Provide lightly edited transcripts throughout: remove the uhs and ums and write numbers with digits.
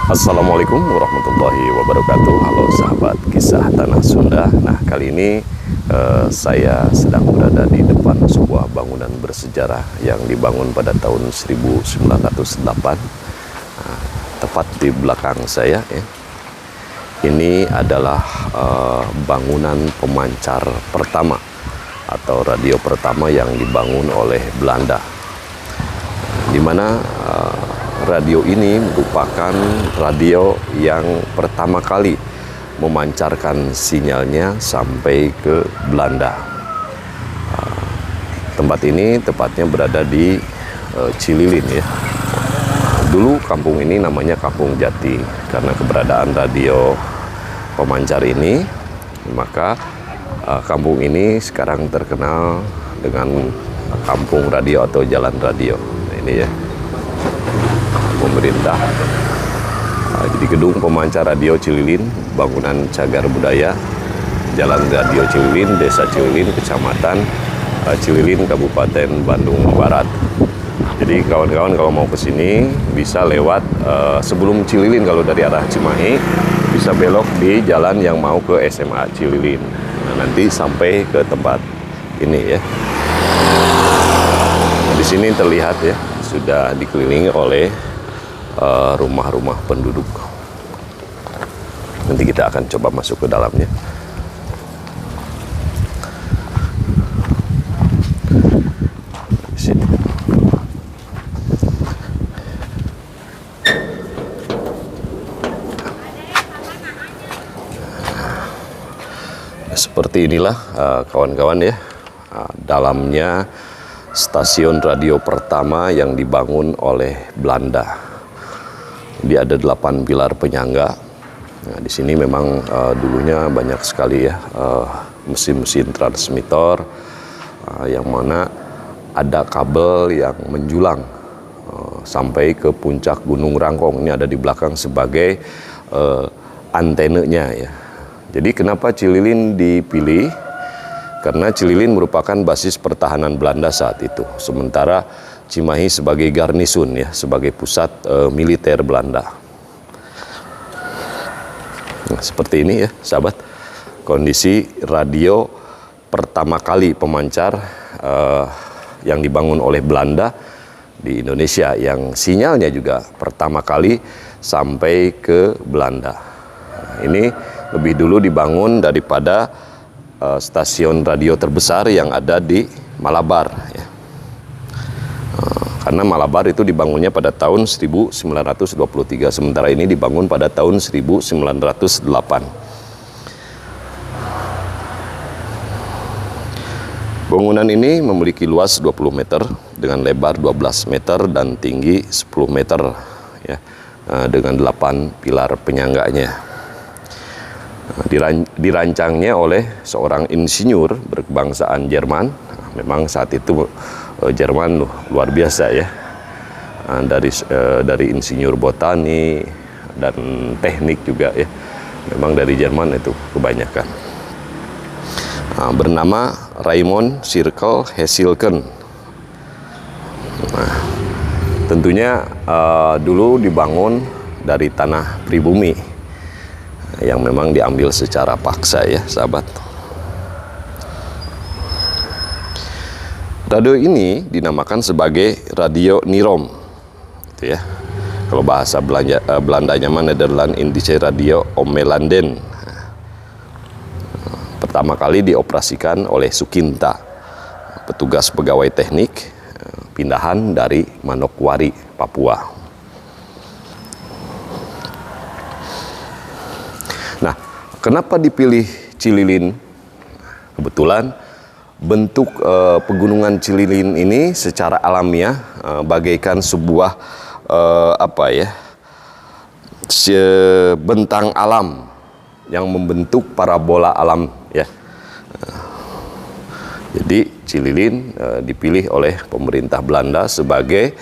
Assalamualaikum warahmatullahi wabarakatuh. Halo sahabat kisah tanah Sunda. Nah, kali ini saya sedang berada di depan sebuah bangunan bersejarah yang dibangun pada tahun 1908. Nah, tepat di belakang saya ya. Ini adalah bangunan pemancar pertama atau radio pertama yang dibangun oleh Belanda, di mana radio ini merupakan radio yang pertama kali memancarkan sinyalnya sampai ke Belanda. Tempat ini tepatnya berada di Cililin ya. Dulu kampung ini namanya Kampung Jati. Karena keberadaan radio pemancar ini, maka kampung ini sekarang terkenal dengan kampung radio atau jalan radio. Nah, ini ya pemerintah. Jadi gedung pemancar radio Cililin, bangunan cagar budaya, Jalan Radio Cililin, Desa Cililin, Kecamatan Cililin, Kabupaten Bandung Barat. Jadi kawan-kawan kalau mau ke sini bisa lewat sebelum Cililin, kalau dari arah Cimahi bisa belok di jalan yang mau ke SMA Cililin. Nah, nanti sampai ke tempat ini ya. Nah, di sini terlihat ya sudah dikelilingi oleh rumah-rumah penduduk. Nanti kita akan coba masuk ke dalamnya. Di sini. Seperti inilah kawan-kawan ya, dalamnya stasiun radio pertama yang dibangun oleh Belanda. Dia ada 8 pilar penyangga. Nah, di sini memang dulunya banyak sekali ya mesin-mesin transmitter yang mana ada kabel yang menjulang sampai ke puncak Gunung Rangkong. Ini ada di belakang sebagai antenanya ya. Jadi kenapa Cililin dipilih? Karena Cililin merupakan basis pertahanan Belanda saat itu. Sementara Cimahi sebagai garnisun ya, sebagai pusat militer Belanda. Nah, seperti ini ya, sahabat. Kondisi radio pertama kali pemancar yang dibangun oleh Belanda di Indonesia, yang sinyalnya juga pertama kali sampai ke Belanda. Nah, ini lebih dulu dibangun daripada stasiun radio terbesar yang ada di Malabar ya. Karena Malabar itu dibangunnya pada tahun 1923, sementara ini dibangun pada tahun 1908. Bangunan ini memiliki luas 20 meter dengan lebar 12 meter dan tinggi 10 meter ya, dengan 8 pilar penyangganya. Dirancangnya oleh seorang insinyur berkebangsaan Jerman. Memang saat itu Jerman luar biasa ya, dari insinyur botani dan teknik juga ya, memang dari Jerman itu kebanyakan. Bernama Raymond Circle Hesilken. Nah, tentunya dulu dibangun dari tanah pribumi yang memang diambil secara paksa ya sahabat. Radio ini dinamakan sebagai Radio Nirom, gitu ya. Kalau bahasa Belandanya mah Nederland Indische Radio Ommelanden. Pertama kali dioperasikan oleh Sukinta, petugas pegawai teknik pindahan dari Manokwari, Papua. Nah, kenapa dipilih Cililin? Kebetulan bentuk pegunungan Cililin ini secara alamiah bagaikan sebuah bentang alam yang membentuk parabola alam ya. Jadi Cililin dipilih oleh pemerintah Belanda sebagai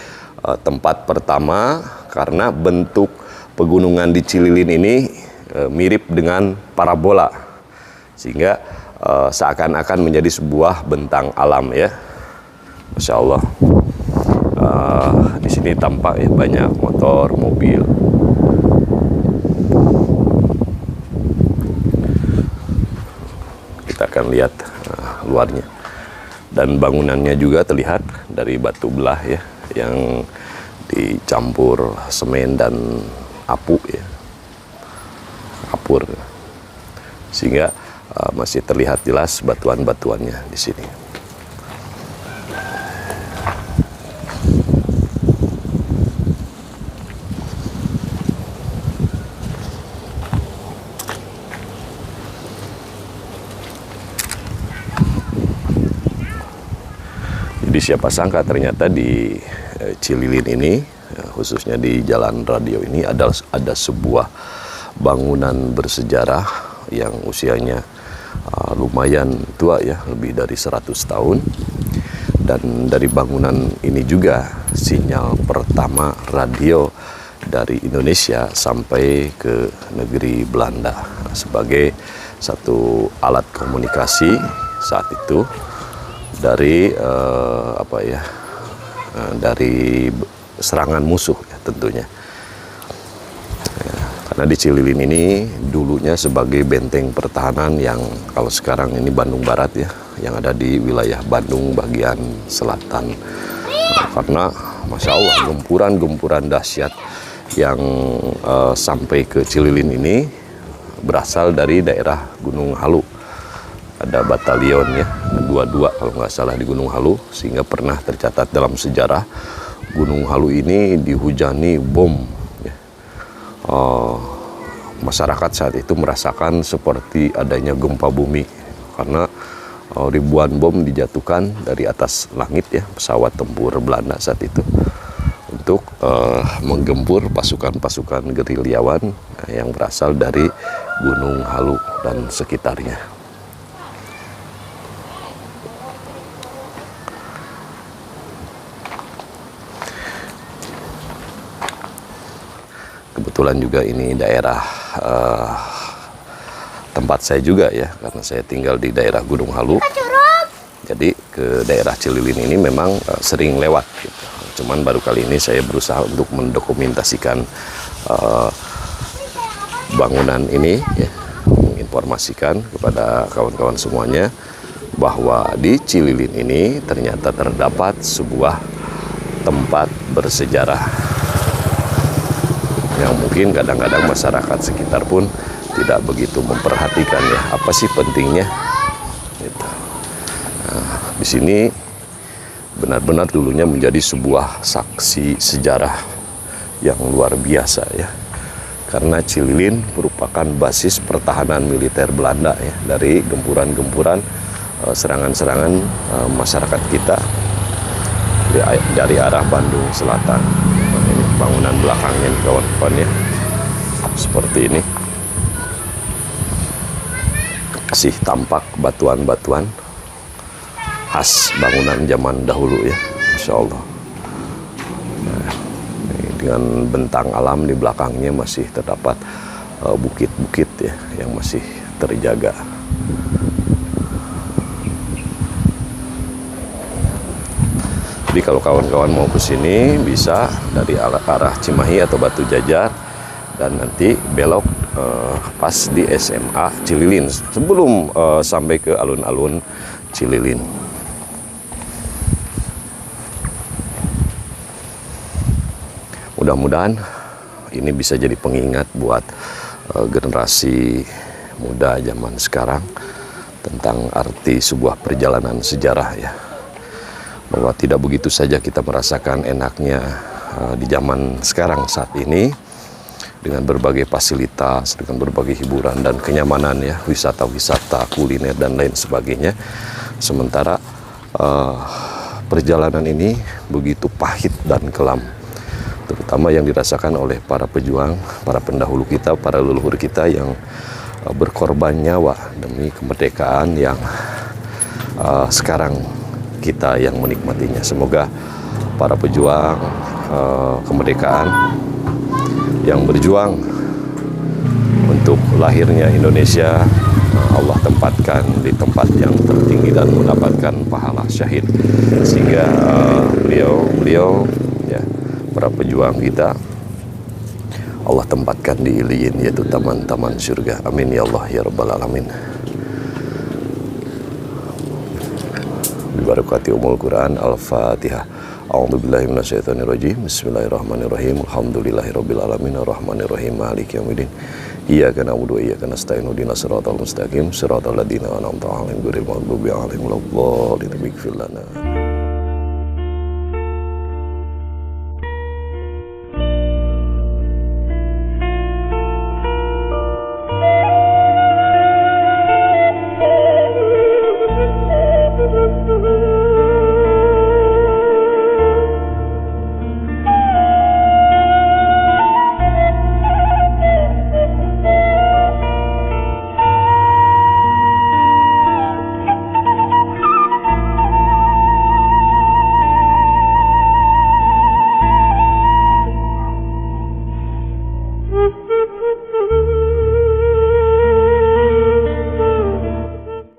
tempat pertama karena bentuk pegunungan di Cililin ini mirip dengan parabola, sehingga seakan-akan menjadi sebuah bentang alam ya. Masya Allah. Di sini tampak ya banyak motor, mobil. kita akan lihat luarnya. Dan bangunannya juga terlihat dari batu belah ya, yang dicampur semen dan apu ya, kapur, sehingga masih terlihat jelas batuan-batuannya di sini. Jadi siapa sangka ternyata di Cililin ini, khususnya di Jalan Radio ini ada sebuah bangunan bersejarah yang usianya lumayan tua ya, lebih dari 100 tahun. Dan dari bangunan ini juga sinyal pertama radio dari Indonesia sampai ke negeri Belanda sebagai satu alat komunikasi saat itu dari dari serangan musuh ya, tentunya. Karena di Cililin ini dulunya sebagai benteng pertahanan yang kalau sekarang ini Bandung Barat ya, yang ada di wilayah Bandung bagian selatan. Karena Masya Allah gempuran-gempuran dahsyat yang sampai ke Cililin ini berasal dari daerah Gunung Halu. Ada batalion ya, 22 kalau nggak salah di Gunung Halu, sehingga pernah tercatat dalam sejarah Gunung Halu ini dihujani bom ya. Masyarakat saat itu merasakan seperti adanya gempa bumi karena ribuan bom dijatuhkan dari atas langit ya, pesawat tempur Belanda saat itu untuk menggempur pasukan-pasukan gerilyawan yang berasal dari Gunung Halu dan sekitarnya. Kebetulan juga ini daerah tempat saya juga ya, karena saya tinggal di daerah Gunung Halu. Jadi ke daerah Cililin ini memang sering lewat gitu. Cuman baru kali ini saya berusaha untuk mendokumentasikan bangunan ini ya, menginformasikan kepada kawan-kawan semuanya bahwa di Cililin ini ternyata terdapat sebuah tempat bersejarah yang mungkin kadang-kadang masyarakat sekitar pun tidak begitu memperhatikan ya, apa sih pentingnya gitu. Nah, di sini benar-benar dulunya menjadi sebuah saksi sejarah yang luar biasa ya, karena Cililin merupakan basis pertahanan militer Belanda ya, dari gempuran-gempuran serangan-serangan masyarakat kita dari arah Bandung Selatan. Ini bangunan belakangnya kawan-kawan ya, seperti ini, masih tampak batuan-batuan khas bangunan zaman dahulu ya, Masya Allah. Nah, dengan bentang alam di belakangnya masih terdapat bukit-bukit ya yang masih terjaga. Jadi kalau kawan-kawan mau ke sini bisa dari arah Cimahi atau Batu Jajar dan nanti belok pas di SMA Cililin sebelum sampai ke alun-alun Cililin. Mudah-mudahan ini bisa jadi pengingat buat generasi muda zaman sekarang tentang arti sebuah perjalanan sejarah ya. Bahwa tidak begitu saja kita merasakan enaknya di zaman sekarang saat ini dengan berbagai fasilitas, dengan berbagai hiburan dan kenyamanan ya, wisata-wisata, kuliner dan lain sebagainya. Sementara perjalanan ini begitu pahit dan kelam, terutama yang dirasakan oleh para pejuang, para pendahulu kita, para leluhur kita yang berkorban nyawa demi kemerdekaan yang sekarang kita yang menikmatinya. Semoga para pejuang kemerdekaan yang berjuang untuk lahirnya Indonesia, Allah tempatkan di tempat yang tertinggi dan mendapatkan pahala syahid, sehingga beliau ya, para pejuang kita Allah tempatkan di Iliyin, yaitu taman-taman surga. Amin ya Allah ya Rabbal Alamin. Barakati umul Quran. Al-Fatihah. A'udzubillahi minasyaitonirrajim. Bismillahirrahmanirrahim. Alhamdulillahirabbil alamin arrahmanirrahim maliki yaumiddin. Iyyaka na'budu wa iyyaka nasta'in ihdinas siratal mustaqim siratal ladzina an'amta 'alaihim ghairil maghdubi 'alaihim waladdallin.